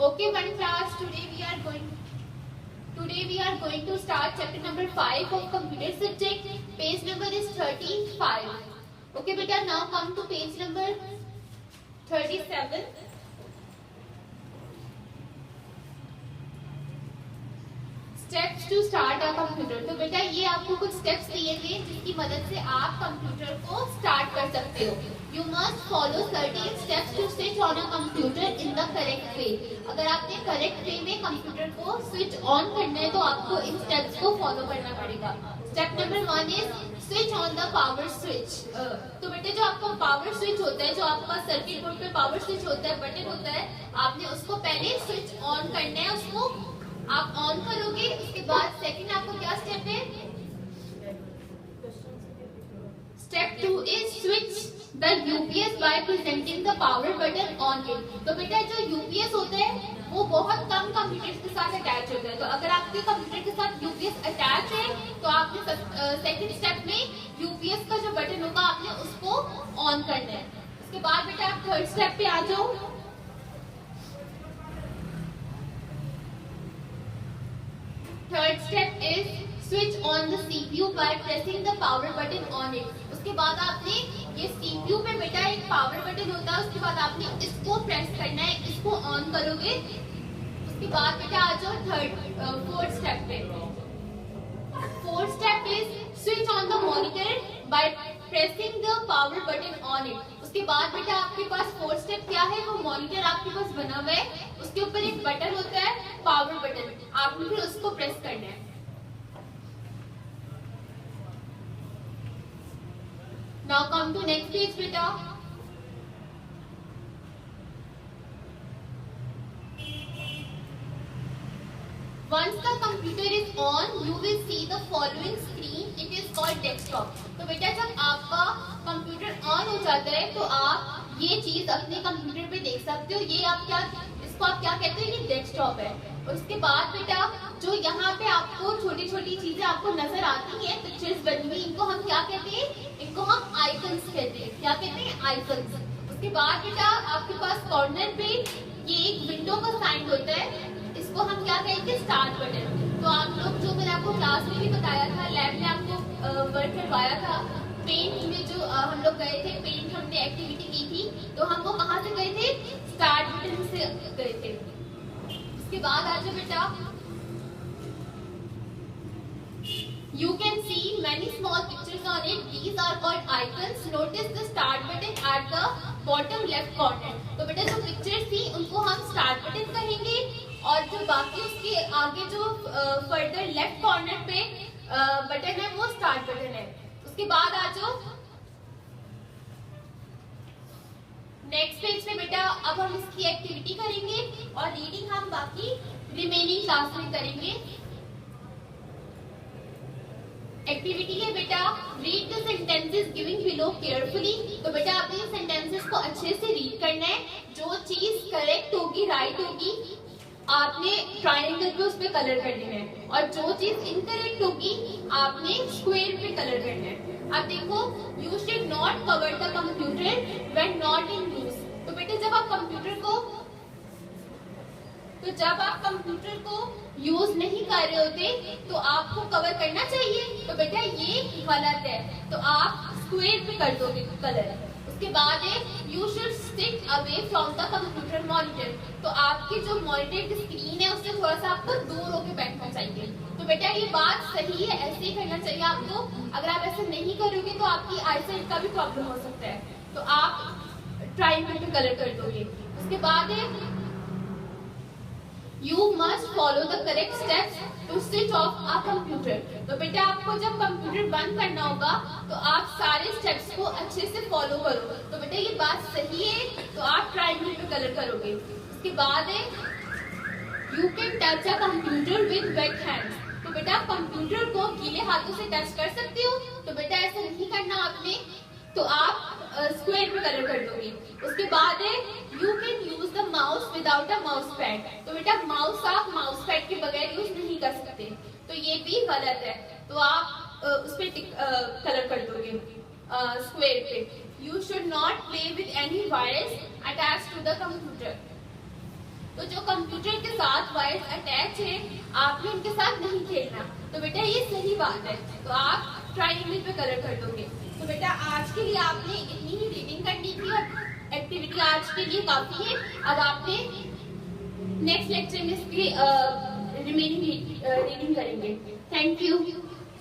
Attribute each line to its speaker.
Speaker 1: Okay, one class. Today we are going to start chapter number 5 of computer subject. Page number is 35. Okay, beta. Now come to page number 37. Steps to start a computer. तो बेटा ये आपको कुछ steps दिए गए जिसकी मदद से आप कंप्यूटर को स्टार्ट कर सकते हो। You must follow certain steps to switch on a computer in the correct way. अगर आपने करेक्ट वे में कंप्यूटर को स्विच ऑन करना है तो आपको इन स्टेप्स को फॉलो करना पड़ेगा। Step number 1 is switch on the power switch. तो बेटे जो आपका पावर स्विच होता है, जो आपका सर्किट बोर्ड पे पावर स्विच होता है, बटन होता है, आपने उसको पहले स्विच ऑन करना है। उसको आप ऑन करोगे, उसके बाद सेकंड आपको क्या स्टेप है? Step 2 is switch the UPS bye presenting the power button on it. तो बेटा जो यूपीएस होता है वो बहुत कम कंप्यूटर के साथ अटैच होता है। तो अगर आपके कंप्यूटर के साथ यूपीएस अटैच है तो आपने सेकंड स्टेप में यूपीएस का जो बटन होगा आपने उसको ऑन करना है। उसके बाद बेटा आप थर्ड स्टेप पे आ जाओ। Third step is switch on the CPU by pressing the power button on it. उसके बाद आपने ये सीपीयू में बेटा एक पावर बटन होता है, उसके बाद आपने इसको प्रेस करना है, इसको ऑन करोगे। उसके बाद बेटा आ जाओ फोर्थ स्टेप पे। Fourth step is switch on the monitor by pressing the power button on it. उसके बाद बेटा आपके पास फोर्थ स्टेप क्या है? वो मॉनिटर आपके पास बना हुआ है, उसके ऊपर एक बटन होता है पावर बटन, आपने फिर उसको प्रेस करना है। Now come to next page बेटा। Once the computer is on, you will see the following screen. It is called desktop. तो बेटा जब आपका कंप्यूटर ऑन हो जाता है तो आप ये चीज अपने कंप्यूटर पे देख सकते हो। ये आप इसको आप क्या कहते हैं? ये डेस्कटॉप है। और उसके बाद बेटा जो यहाँ पे आपको छोटी छोटी चीजें आपको नजर आती हैं, पिक्चर्स बनी हुई, इनको हम क्या कहते हैं? इनको हम आइकन्स कहते हैं। क्या कहते हैं? आइकन्स। उसके बाद बेटा आपके पास कॉर्नर पे ये एक विंडो का साइन होता है, इसको हम क्या कहेंगे? Start button. तो आप लोग जो मैंने आपको क्लास में भी बताया था, लैब में आपको वर्क करवाया था, पेंट में जो हम लोग गए थे, पेंट हमने एक्टिविटी की थी, तो हम वो कहाँ से गए थे? स्टार्ट बटन से गए थे। उसके बाद आ जाओ बेटा। You can see many small pictures on it. These are called icons. Notice the start button at the bottom left corner. तो बेटा जो पिक्चर थी उनको हम स्टार्ट बटन कहेंगे और जो बाकी उसके आगे जो फर्दर लेफ्ट कॉर्नर पे बटन है वो स्टार्ट बटन है। उसके बाद आ जाओ नेक्स्ट पेज पे बेटा। अब हम इसकी एक्टिविटी करेंगे और रीडिंग हम बाकी रिमेनिंग क्लास में करेंगे। एक्टिविटी है बेटा, read the sentences giving below carefully. तो बेटा आपने ये सेंटेंसेस को अच्छे से रीड करना है। जो चीज करेक्ट होगी, राइट होगी, आपने ट्रायंगल पे उस पे कलर कर देना है, और जो चीज इनकरेक्ट होगी आपने स्क्वायर पे कलर करना है। अब देखो, you should not cover the computer when not in use. तो बेटा जब आप कंप्यूटर को यूज नहीं कर रहे होते तो आपको कवर करना चाहिए। तो बेटा ये गलत है, तो आप स्क्वायर पे कर दोगे कलर। उसके बाद है you should stick away from the computer monitor. तो आपकी जो मॉनिटर की स्क्रीन है उससे थोड़ा सा आपको दूर होकर बैठना चाहिए। तो बेटा ये बात सही है, ऐसे ही करना चाहिए आपको। अगर आप ऐसे नहीं करोगे तो आपकी आईसाइट का भी प्रॉब्लम हो सकता है, तो आप ट्रायंगल पे कलर कर दोगे। उसके बाद है You must follow the correct steps to switch off a computer. तो बेटा आपको जब कंप्यूटर बंद करना होगा तो आप सारे स्टेप्स को अच्छे से फॉलो करो। तो बेटा ये बात सही है, तो आप ट्रायंगल पे कलर करोगे। उसके बाद है You can touch a computer with wet hands. तो बेटा आप कंप्यूटर को गीले हाथों से टच कर सकते हो। तो बेटा ऐसा नहीं करना आपने, तो आप स्क्वायर पे कलर कर दोगे। उसके बाद है you can use the mouse without a mouse pad. तो बेटा माउस आप माउस पैड के बगैर यूज नहीं कर सकते, तो ये भी गलत है, तो आप उस पे कलर कर दोगे स्क्वायर पे। You should not play with any wires attach to the computer. तो जो कंप्यूटर के साथ वायर्स अटैच है आपने उनके साथ नहीं खेलना। तो बेटा ये सही बात है, तो आप ट्रायंगल पे कलर कर दोगे। तो बेटा आज के लिए आपने इतनी ही रीडिंग करनी थी और एक्टिविटी आज के लिए काफी है। अब आपने नेक्स्ट लेक्चर में इसकी रिमेनिंग रीडिंग करेंगे। Thank you.